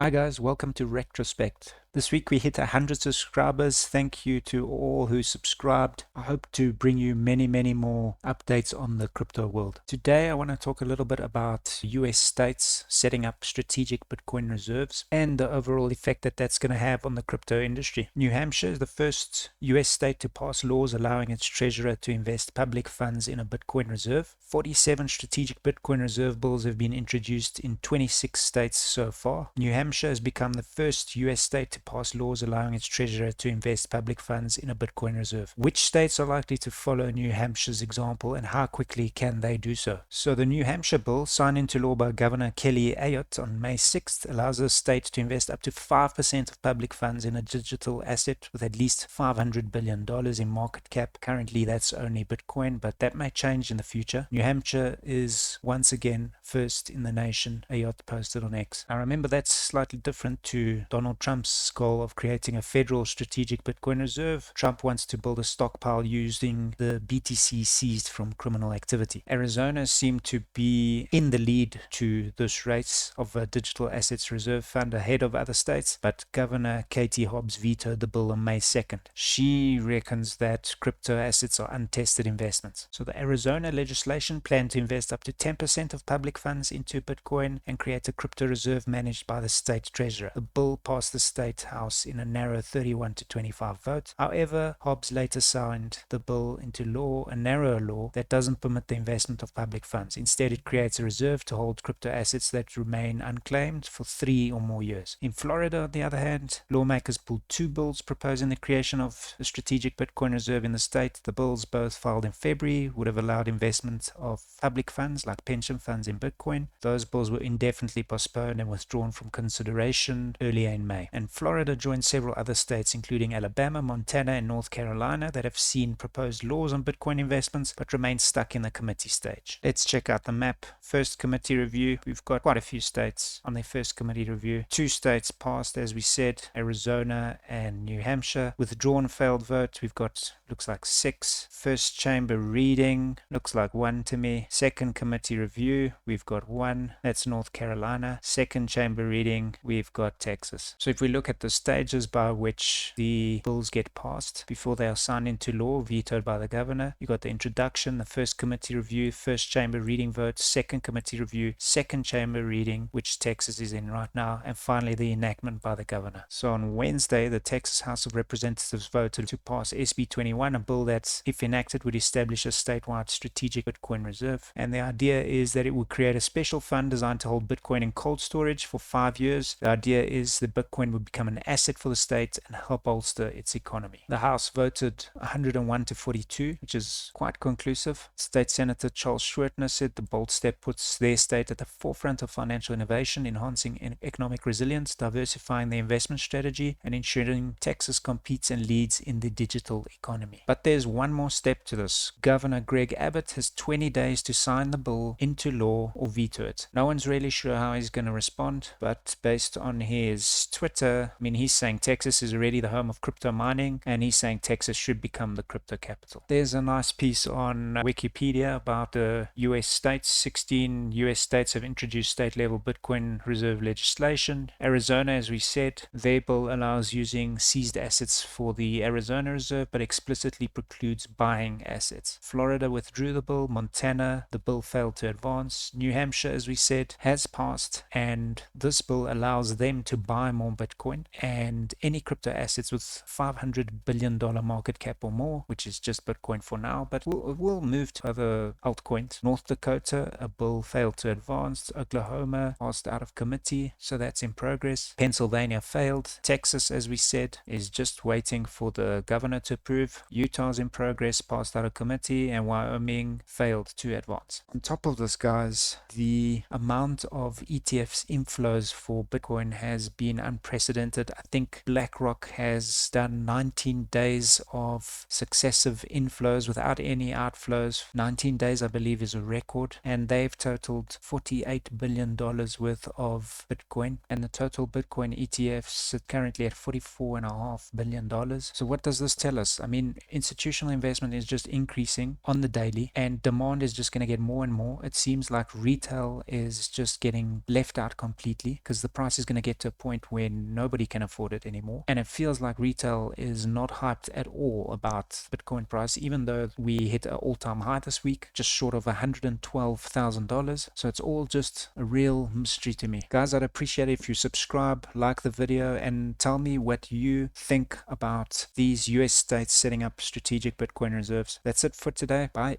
Hi guys, welcome to Retrospect. This week we hit 100 subscribers. Thank you to all who subscribed. I hope to bring you many more updates on the crypto world. Today I want to talk a little bit about US states setting up strategic Bitcoin reserves and the overall effect that that's going to have on the crypto industry. New Hampshire is the first US state to pass laws allowing its treasurer to invest public funds in a Bitcoin reserve. 47 strategic Bitcoin reserve bills have been introduced in 26 states so far. New Hampshire has become the first US state to pass laws allowing its treasurer to invest public funds in a Bitcoin reserve. Which states are likely to follow New Hampshire's example, and how quickly can they do so? So the New Hampshire bill, signed into law by Governor Kelly Ayotte on May 6th, allows the state to invest up to 5% of public funds in a digital asset with at least $500 billion in market cap. Currently that's only Bitcoin, but that may change in the future. New Hampshire is once again first in the nation, Ayotte posted on X. I remember that's slightly different to Donald Trump's goal of creating a federal strategic Bitcoin reserve. Trump wants to build a stockpile using the BTC seized from criminal activity. Arizona seemed to be in the lead to this race of a digital assets reserve fund ahead of other states, but Governor Katie Hobbs vetoed the bill on May 2nd. She reckons that crypto assets are untested investments. So the Arizona legislation planned to invest up to 10% of public funds into Bitcoin and create a crypto reserve managed by the state treasurer. The bill passed the state house in a narrow 31 to 25 vote. However, Hobbs later signed the bill into law, a narrower law that doesn't permit the investment of public funds. Instead, it creates a reserve to hold crypto assets that remain unclaimed for 3 or more years. In Florida, on the other hand, lawmakers pulled 2 bills proposing the creation of a strategic Bitcoin reserve in the state. The bills, both filed in February, would have allowed investment of public funds like pension funds in Bitcoin. Those bills were indefinitely postponed and withdrawn from consideration earlier in May. And Florida joined several other states, including Alabama, Montana, and North Carolina, that have seen proposed laws on Bitcoin investments but remain stuck in the committee stage. Let's check out the map. First committee review. We've got quite a few states on their first committee review. 2 states passed, as we said, Arizona and New Hampshire. Withdrawn, failed vote. We've got, looks like 6. First chamber reading, looks like 1 to me. Second committee review, we've got 1. That's North Carolina. Second chamber reading, we've got Texas. So if we look at the stages by which the bills get passed before they are signed into law, vetoed by the governor, you've got the introduction, the first committee review, first chamber reading vote, second committee review, second chamber reading, which Texas is in right now, and finally the enactment by the governor. So on Wednesday, the Texas House of Representatives voted to pass SB 21, a bill that, if enacted, would establish a statewide strategic Bitcoin reserve. And the idea is that it would create a special fund designed to hold Bitcoin in cold storage for 5 years. The idea is that Bitcoin would become an asset for the state and help bolster its economy. The House voted 101 to 42, which is quite conclusive. State Senator Charles Schwertner said the bold step puts their state at the forefront of financial innovation, enhancing economic resilience, diversifying the investment strategy, and ensuring Texas competes and leads in the digital economy. But there's one more step to this. Governor Greg Abbott has 20 days to sign the bill into law or veto it. No one's really sure how he's going to respond, but based on his Twitter, I mean, he's saying Texas is already the home of crypto mining, and he's saying Texas should become the crypto capital. There's a nice piece on Wikipedia about the US states. 16 US states have introduced state-level Bitcoin reserve legislation. Arizona, as we said, their bill allows using seized assets for the Arizona Reserve, but explicitly precludes buying assets. Florida withdrew the bill. Montana, the bill failed to advance. New Hampshire, as we said, has passed, and this bill allows them to buy more Bitcoin and any crypto assets with $500 billion market cap or more, which is just Bitcoin for now, but we'll move to other altcoins. North Dakota, a bill failed to advance. Oklahoma passed out of committee, so that's in progress. Pennsylvania failed. Texas, as we said, is just waiting for the governor to approve. Utah's in progress, passed out of committee, and Wyoming failed to advance. On top of this, guys, the amount of ETFs inflows for Bitcoin has been unprecedented started. I think BlackRock has done 19 days of successive inflows without any outflows. 19 days, I believe, is a record, and they've totaled $48 billion worth of Bitcoin, and the total Bitcoin ETFs sit currently at $44.5 billion. So what does this tell us? I mean, institutional investment is just increasing on the daily, and demand is just going to get more and more. It seems like retail is just getting left out completely because the price is going to get to a point where nobody can afford it anymore. And it feels like retail is not hyped at all about Bitcoin price, even though we hit an all-time high this week, just short of $112,000. So it's all just a real mystery to me. Guys, I'd appreciate it if you subscribe, like the video, and tell me what you think about these US states setting up strategic Bitcoin reserves. That's it for today. Bye.